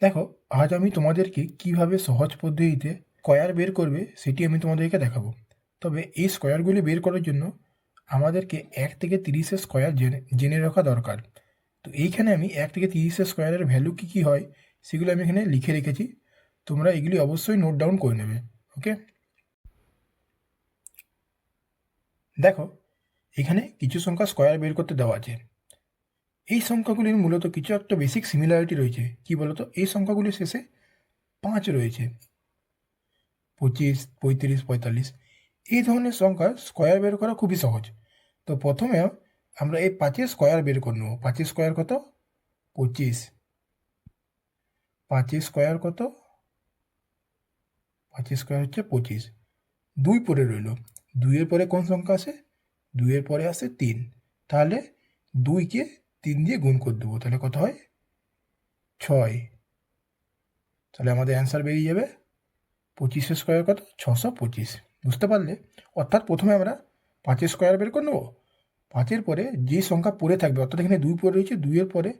দেখো, আজ আমি তোমাদেরকে কিভাবে সহজ পদ্ধতিতে স্কয়ার বের করবে সেটি আমি তোমাদেরকে দেখাবো। তবে এই স্কয়ারগুলি বের করার জন্য আমাদেরকে 1 থেকে 30-এর স্কয়ার জেনে রাখা দরকার। তো এইখানে আমি 1 থেকে 30-এর স্কয়ারের ভ্যালু কী কী হয় সেগুলো আমি এখানে লিখে রেখেছি। তোমরা এগুলি অবশ্যই নোট ডাউন করে নেবে। ওকে, দেখো এখানে কিছু সংখ্যা স্কয়ার বের করতে দেওয়া আছে। এই সংখ্যাগুলির মূলত কিছু একটা বেসিক সিমিলারিটি রয়েছে। কি বলতো, এই সংখ্যাগুলির শেষে 5 রয়েছে। 25, 35, 45 এই ধরনের সংখ্যার স্কয়ার বের করা খুবই সহজ। তো প্রথমে আমরা এই 5-এর স্কয়ার বের করে নেব। 5-এর স্কয়ার কত? 25। 5-এর স্কয়ার কত? 5-এর স্কয়ার হচ্ছে 25। 2 পরে রইল। 2-এর পরে কোন সংখ্যা আসে? 2-এর পরে আসে 3। তাহলে 2কে 3 দিয়ে গুণ করে দেবো। তাহলে কত হয়? 6। তাহলে আমাদের অ্যান্সার বেরিয়ে যাবে 25-এর স্কয়ার কত? 625। বুঝতে পারলে? অর্থাৎ প্রথমে আমরা 5-এর স্কয়ার বের করে নেব। 5-এর পরে যে সংখ্যা পড়ে থাকবে, অর্থাৎ এখানে 2 পড়ে রয়েছে, 2-এর পরে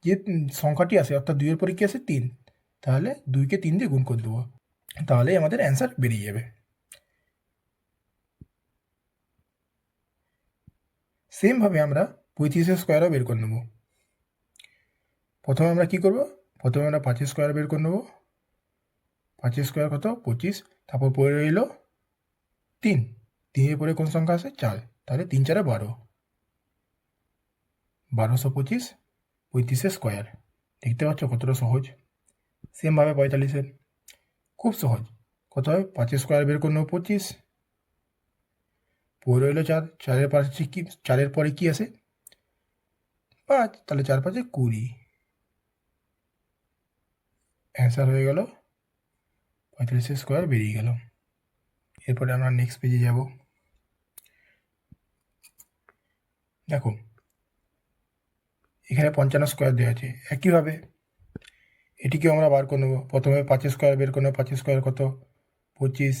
যে সংখ্যাটি আসে, অর্থাৎ 2-এর পরে কি আসে? 3। তাহলে 2কে 3 দিয়ে গুণ করে দেবো। তাহলেই আমাদের অ্যান্সার বেরিয়ে যাবে। সেমভাবে আমরা 35-এর স্কয়ারও বের করে নেব। প্রথমে আমরা কি করব? প্রথমে আমরা 5-এর স্কয়ার বের করে নেব। 5-এর স্কয়ার কত? 25। তারপর পড়ে রইল 3। 3-এর পরে কোন সংখ্যা আসে? 4। তাহলে 3 4 12। 1225 35-এর স্কয়ার। দেখতে পাচ্ছ কতটা সহজ? সেমভাবে 45-এর খুব সহজ। কত হয়? 5-এর স্কয়ার বের করে নেব 25। পড়ে রইল 4। 4-এর পাশে কি? 4-এর পরে কি আসে? 5। তাহলে 4 5 20। অ্যান্সার হয়ে গেল 45-এর স্কয়ার বেরিয়ে গেল। এরপরে আমরা নেক্সট পেজে যাব। দেখো এখানে 55 স্কয়ার দেওয়া আছে। একইভাবে এটিকেও আমরা বার করে নেব। প্রথমে 5-এর স্কয়ার বের করে নেব। 5-এর স্কয়ার কত? 25।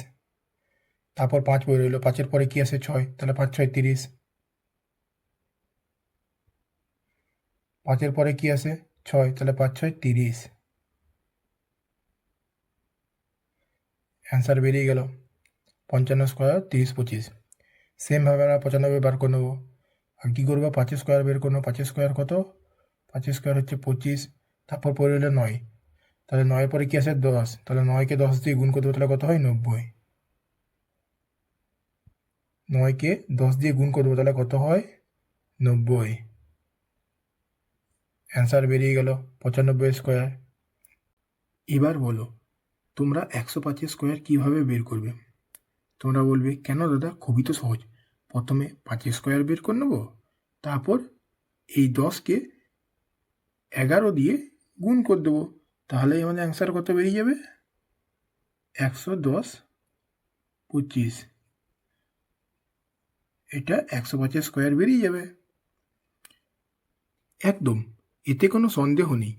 তারপর 5 পড়ে রইল। 5-এর পরে কি আসে? 6। তাহলে 5 6 30। 5-এর পরে কি আসে? 6। তাহলে 5 6 30। অ্যান্সার বেরিয়ে গেল 55 স্কয়ার 30 25। সেমভাবে আমরা 95 বার করে নেব। আর কী করবো? 5-এর স্কয়ার বের করে নেব। 5-এর স্কয়ার কত? 5-এর স্কয়ার হচ্ছে 25। তারপর পড়ে রইল 9। তাহলে 9-এর পরে কি আসে? 10। তাহলে 9কে 10 দিয়ে গুণ করে দেবো। তাহলে কত হয়? 90। 9কে 10 দিয়ে গুণ করে দেবো। তাহলে কত হয়? 90। অ্যান্সার বেরিয়ে গেল 95 স্কয়ার। এবার বলো তোমরা 105-এর স্কয়ার কীভাবে বের করবে? তোমরা বলবে, কেন দাদা? খুবই তো সহজ। প্রথমে 5-এর স্কয়ার বের করে নেবো, তারপর এই 10কে 11 দিয়ে গুণ করে দেবো। তাহলেই আমাদের অ্যান্সার কত বেরিয়ে যাবে? 110 25। এটা 105-এর স্কয়ার বেরিয়ে যাবে একদম, এতে কোনো সন্দেহ নেই।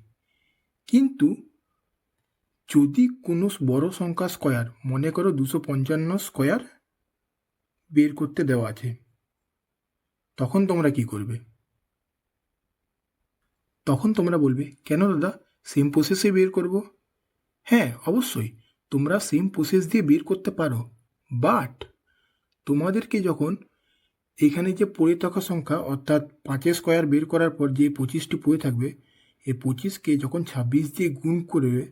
কিন্তু যদি কোনো বড় সংখ্যা স্কয়ার, মনে করো 255 স্কয়ার বের করতে দেওয়া আছে, তখন তোমরা কি করবে? তখন তোমরা বলবে, কেন দাদা? সেম প্রসেসে বের করব। হ্যাঁ, অবশ্যই তোমরা সেম প্রসেস দিয়ে বের করতে পারো, বাট তোমাদেরকে যখন এখানে যে পড়ে থাকা সংখ্যা, অর্থাৎ 5-এর স্কয়ার বের করার পর যে 25টি পড়ে থাকবে, এই 25কে যখন 26 দিয়ে গুণ করবে,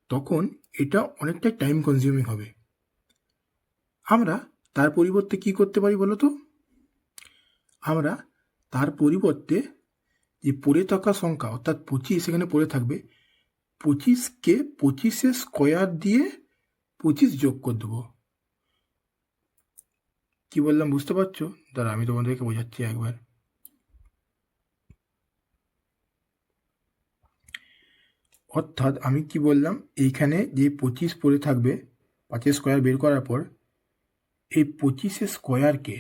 তখন এটা অনেকটা টাইম কনজিউমিং হবে। আমরা তার পরিবর্তে কি করতে পারি বলো তো? আমরা তার পরিবর্তে যে পড়ে থাকা সংখ্যা, অর্থাৎ 25 এখানে পড়ে থাকবে, 25কে 25-এর স্কয়ার দিয়ে 25 যোগ করে দেবো। কি বললাম বুঝতে পারছো? দাঁড়া আমি তোমাদেরকে বোঝাচ্ছি একবার। অর্থাৎ আমি কি বললাম, এইখানে যে 25 পড়ে থাকবে 5-এর স্কয়ার বের করার পর, এই 25-এর স্কয়ারকে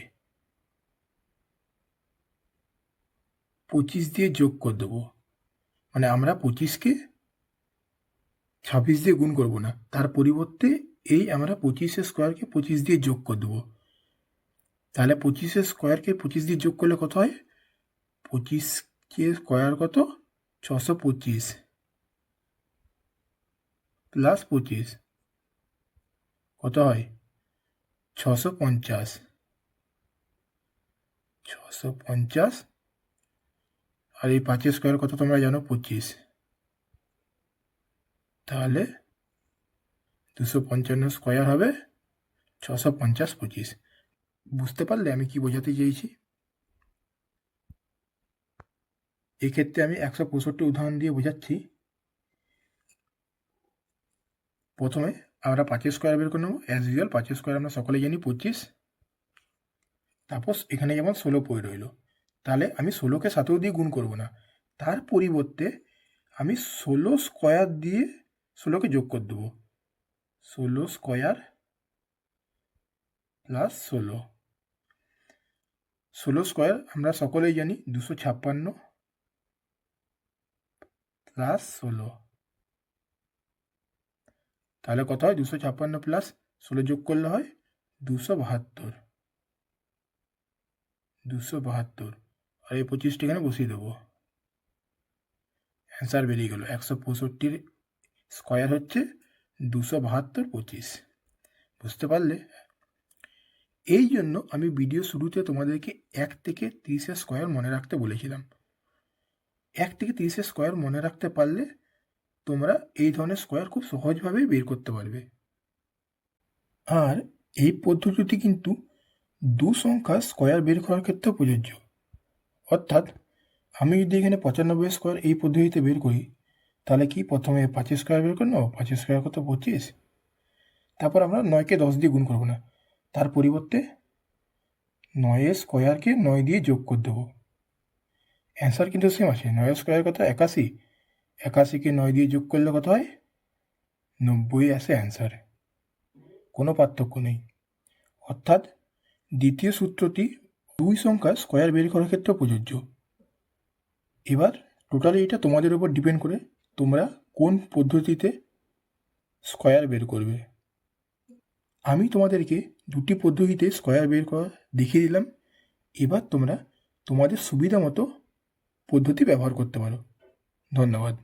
25 দিয়ে যোগ করে দেবো। মানে আমরা 25কে 26 দিয়ে গুণ করব না, তার পরিবর্তে এই আমরা 25-এর স্কয়ারকে 25 দিয়ে যোগ করে দেবো। তাহলে 25-এর স্কয়ারকে 25 দিয়ে যোগ করলে কত হয়? 25কে স্কয়ার কত? 625। প্লাস 25 কত হয়? 650। 650 আর এই 5 স্কোয়ার কত তোমরা জানো? 25। তাহলে 255 স্কোয়ার হবে 650 25। বুঝতে পারলে আমি কি বোঝাতে চেয়েছি? এক্ষেত্রে আমি 165 উদাহরণ দিয়ে বোঝাচ্ছি। প্রথমে আমরা 5 স্কোয়ার বের করে নেবো। অ্যাজ ইউজুয়াল 5 স্কোয়ার আমরা সকলে জানি 25। তারপর এখানে যেমন 16 পড়ে রইল, তাহলে আমি 16কে 7 দিয়ে গুণ করব না, তার পরিবর্তে আমি 16 স্কোয়ার দিয়ে 16কে যোগ করে দেবো। 16 স্কোয়ার প্লাস 16। 16 স্কোয়ার আমরা সকলেই জানি 256 প্লাস 16। তাহলে কত হয়? 256 প্লাস 16 যোগ করলে হয় 272। 272 আর এই 25টি এখানে বসিয়ে দেবো। অ্যান্সার বেরিয়ে গেল। 165 স্কোয়ার হচ্ছে 272 25। বুঝতে পারলে? এই জন্য আমি ভিডিও শুরুতে তোমাদেরকে 1 থেকে 30 স্কোয়ার মনে রাখতে বলেছিলাম। 1 থেকে 30 স্কোয়ার মনে রাখতে পারলে তোমরা এই ধরনের স্কোয়ার খুব সহজভাবেই বের করতে পারবে। আর এই পদ্ধতিটি কিন্তু দু সংখ্যা স্কোয়ার বের করার ক্ষেত্রে প্রযোজ্য। অর্থাৎ আমি যদি এখানে 95 স্কোয়ার এই পদ্ধতিতে বের করি, তাহলে কি প্রথমে 5 স্কোয়ার বের করে নেবো? 5 স্কোয়ার কত? 25। তারপর আমরা 9কে 10 দিয়ে গুণ করবো না, তার পরিবর্তে 9 স্কোয়ারকে 9 দিয়ে যোগ করে দেবো। অ্যান্সার কিন্তু সেম আছে। 9 স্কোয়ার কত? 81। 81কে 9 দিয়ে যোগ করলে কত হয়? 90 আসে অ্যান্সার। কোনো পার্থক্য নেই। অর্থাৎ দ্বিতীয় সূত্রটি দুই সংখ্যা স্কোয়ার বের করার ক্ষেত্রে প্রযোজ্য। এবার টোটালি এটা তোমাদের উপর ডিপেন্ড করে তোমরা কোন পদ্ধতিতে স্কোয়ার বের করবে। আমি তোমাদেরকে দুটি পদ্ধতিতে স্কোয়ার বের করা দেখিয়ে দিলাম। এবার তোমরা তোমাদের সুবিধা মতো পদ্ধতি ব্যবহার করতে পারো। ধন্যবাদ।